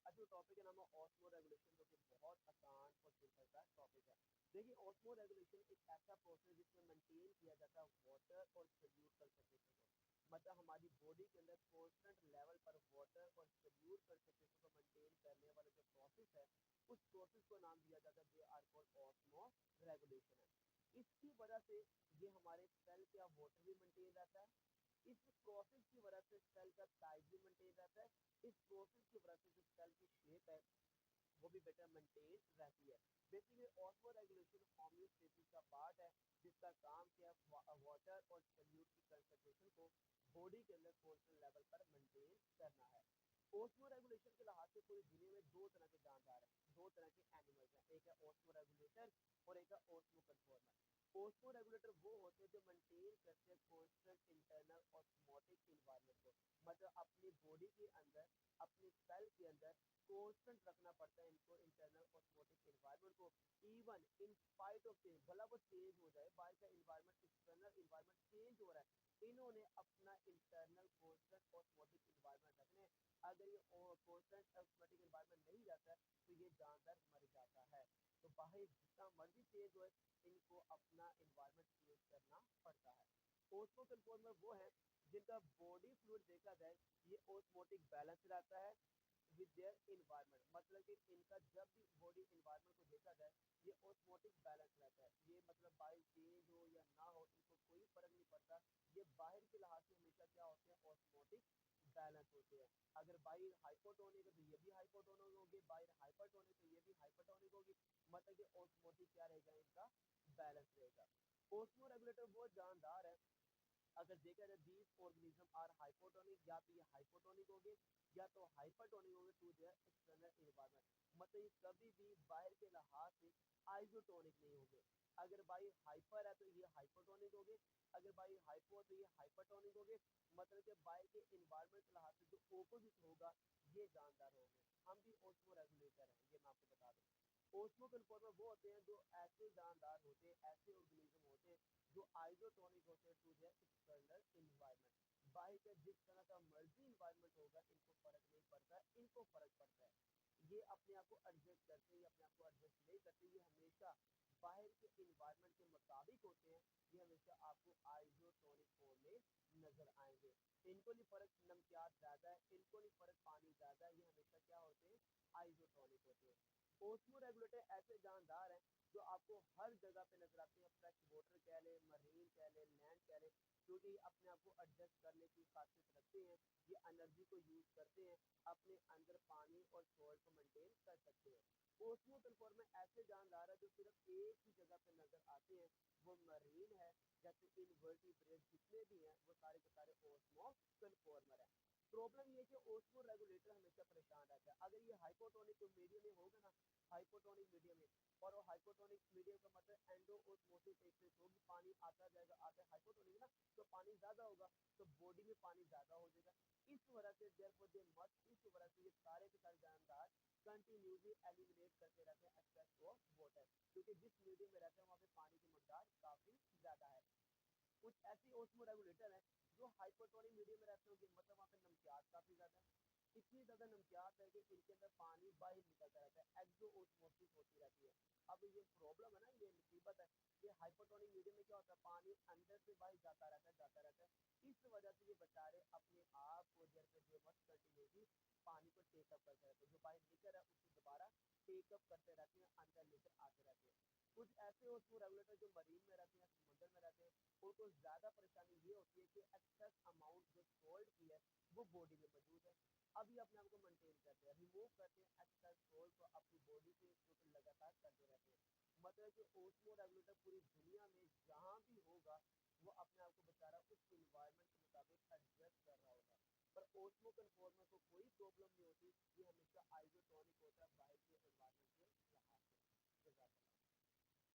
اچھا ٹاپک کا نام ہے اوسمو ریگولیشن، جو کہ بہت آسان اور سمپل سا ٹاپک ہے. دیکھیے اوسمو ریگولیشن ایک ایسا پروسیس جس میں مینٹین کیا جاتا ہے واٹر اور سلیوٹ کنسنٹریشن کو. مطلب ہماری باڈی کے اندر کانسٹنٹ لیول پر واٹر اور سلیوٹ کنسنٹریشن کو مینٹین کرنے والا جو پروسیس ہے اس پروسیس کو نام دیا جاتا ہے they are called osmoregulation ہے. اس کی وجہ سے یہ ہمارے سیل کا واٹر بھی مینٹین رہتا ہے. اس پروسیس کی وجہ سے سیل کا سائز بھی مینٹین رہتا ہے. اس پروسیس کی وجہ سے جو سیل کی شیپ ہے وہ بھی بیٹر مینٹین رہتی ہے. بیسیکلی آسمو ریگولیشن ہومیوسٹیسس کا پارٹ ہے جس کا کام کیا واٹر اور سلیوٹ کی کنسنٹریشن کو باڈی کے اندر کانسٹنٹ لیول پر مینٹین کرنا ہے. اوسمو ریگولیشن کے لحاظ سے پوری دنیا میں دو طرح کے جاندار ہیں، دو طرح کے اینیملز ہیں، ایک ہے اوسمو ریگولیٹر اور ایک ہے اوسمو کنٹرولر. اوسمو ریگولیٹر وہ ہوتے ہیں جو مینٹین کرتے ہیں کانسٹنٹ انٹرنل آسموٹک انوائرمنٹ کو. مطلب اپنی باڈی کے اندر اپنے سیل کے اندر کانسٹنٹ رکھنا پڑتا ہے ان کو انٹرنل آسموٹک انوائرمنٹ کو. Even in spite of change, بھلا وہ چینج ہو جائے، باہر کا انوائرمنٹ ایکسٹرنل انوائرمنٹ چینج ہو رہا ہے، انہوں نے اپنا انٹرنل کانسٹنٹ آسموٹک انوائرمنٹ رکھنے. اگر یہ کانسٹنٹ آسموٹک انوائرمنٹ نہیں رہتا ہے تو یہ جاندار مر جاتا ہے. تو باہر جتنا مرضی چینج ہوئے ان کو اپنا انوائرمنٹ چینج کرنا پڑتا ہے. اوسمو کنٹرولر وہ ہے جن کا باڈی فلوئڈ دیکھا جائے یہ اوسموٹک بیلنس رہتا ہے ود دیئر انوائرمنٹ. مطلب کہ ان کا جب بھی باڈی انوائرمنٹ کو دیکھا جائے یہ اوسموٹک بیلنس رہتا ہے. یہ مطلب باہر چینج ہو یا نہ ہو ان کو کوئی فرق نہیں پڑتا. یہ باہر کے لحاظ سے ہمیشہ کیا ہوتے ہیں اوسموٹک بیلنس ہوتے ہیں. اگر باہر ہائپوٹونک ہے تو یہ بھی ہائپوٹونک ہوگی، باہر ہائپرٹونک تو یہ بھی ہائپرٹونک ہوگی. مطلب کہ اوسموٹک کیا رہے گا ان کا بیلنس رہے گا. اوسمو ریگولیٹر وہ جاندار ہے اگر دیکھا جائے دیز آرگنیزم آر ہائپوٹونک، یا تو یہ ہائپوٹونک ہوگے یا تو ہائپرٹونک ہوگے ٹو دیئر ایکسٹرنل انوائرمنٹ. مطلب یہ کبھی بھی باہر کے لحاظ سے آئزوٹونک نہیں ہوگے. اگر باہر ہائپر ہے تو یہ ہائپوٹونک ہوگے، اگر باہر ہائپو ہے تو یہ ہائپرٹونک ہوگے. مطلب کہ باہر کے انوائرمنٹ کے لحاظ سے جو اپوزٹ ہوگا یہ جاندار ہوگے. ہم بھی اوسمو ریگولیٹر ہیں، یہ میں آپ کو بتا دوں. اوسمو کنٹرولر وہ ہوتے ہیں جو ایسے جاندار ہوتے ہیں، ایسے آرگنیزم ہوتے ہیں جو آئزوٹونک ہوتے ہیں ٹو دیئر ایکسٹرنل انوائرمنٹ. باہر کا جس طرح کا مرضی انوائرمنٹ ہوگا ان کو فرق نہیں پڑتا، ان کو فرق پڑتا ہے. یہ اپنے آپ کو ایڈجسٹ کرتے ہیں، یہ اپنے آپ کو ایڈجسٹ نہیں کرتے. یہ ہمیشہ باہر کے انوائرمنٹ کے مطابق ہوتے ہیں. یہ ہمیشہ آپ کو آئزوٹونک فارم میں نظر آئیں گے. ان کو نہیں فرق نمکیات زیادہ ہے، ان کو نہیں فرق پانی زیادہ ہے، یہ ہمیشہ کیا ہوتے ہیں آئزوٹونک ہوتے ہیں. اوسمو ریگولیٹر ایسے جاندار ہیں جو آپ کو ہر جگہ پہ نظر آتے ہیں. فریش واٹر کہہ لیں، مرین کہہ لیں، لینڈ کہہ لیں، کیونکہ یہ اپنے آپ کو ایڈجسٹ کرنے کی خاصیت رکھتے ہیں. یہ انرجی کو یوز کرتے ہیں، اپنے اندر پانی اور سالٹ کو مینٹین کر سکتے ہیں. اوسمو کنفارم میں ایسے جاندار ہیں جو صرف ایک ہی جگہ پہ نظر آتے ہیں، وہ مرین ہے. جیسے انورٹیبریٹ جتنے بھی ہیں وہ سارے کے سارے اوسمو کنفارمر ہیں. پرابلم یہ ہے کہ اوسمو ریگولیٹر ہمیشہ پریشان رہتا ہے. اگر یہ ہائپوٹونک میڈیم میں ہوگا نا، ہائپوٹونک میڈیم میں، اور وہ ہائپوٹونک میڈیم کا مطلب اینڈو اوسموسس ہوگی، پانی آتا جائے گا آتا ہے. ہائپوٹونک نا تو پانی زیادہ ہوگا تو باڈی میں پانی زیادہ ہو جائے گا. اس وجہ سے اس وجہ سے یہ سارے کے سارے جاندار کنٹینیوسلی ایلیمینیٹ کرتے رہتے ہیں ایکسس آف واٹر، کیونکہ جس میڈیم میں رہتے ہیں وہاں پہ پانی کی مقدار کافی زیادہ ہے. کچھ ایسی اوسمو ریگولیٹر ہیں جو ہائپوٹونک میڈیم میں رہتے ہیں، مطلب وہاں پہ نمکیات کافی زیادہ ہے. اتنی زیادہ نمکیات ہے کہ ان کے اندر پانی باہر نکلتا رہتا ہے، ایکزو اوسموسس ہوتی رہتی ہے. اب یہ پرابلم ہے نا، یہ مصیبت ہے کہ ہائپوٹونک میڈیم میں کیا ہوتا ہے پانی اندر سے باہر جاتا رہتا ہے جاتا رہتا ہے. اس وجہ سے یہ بیچارے اپنے آپ کو دیر پہ دیر مت کنٹینیوسلی پانی کو ٹیک اپ کرتے رہتے ہیں. جو باہر نکل ہے اس کو دوبارہ ٹیک اپ کرتے رہتے ہیں، اندر لے کر آتے رہتے ہیں. کچھ ایسے اوسمو ریگولیٹر جو مرین میں رہتے ہیں، سمندر میں رہتے ہیں، ان کو زیادہ پریشانی یہ ہوتی ہے کہ ایکسس اماؤنٹ جو سالٹ کی ہے وہ باڈی میں موجود ہے. اب یہ اپنے آپ کو مینٹین کرتے ہیں، ریموو کرتے ہیں ایکسس سالٹ کو اپنی باڈی سے لگاتار کرتے رہتے ہیں. مطلب کہ اوسمو ریگولیٹر پوری دنیا میں جہاں بھی ہوگا وہ اپنے آپ کو بچارا اس انوائرمنٹ کے مطابق ایڈجسٹ کر رہا ہوگا. پر اوسمو کنفارمر کو کوئی پرابلم نہیں ہوتی، یہ ہمیشہ آئزوٹونک ہوتا ہے باہر کے انوائرمنٹ سے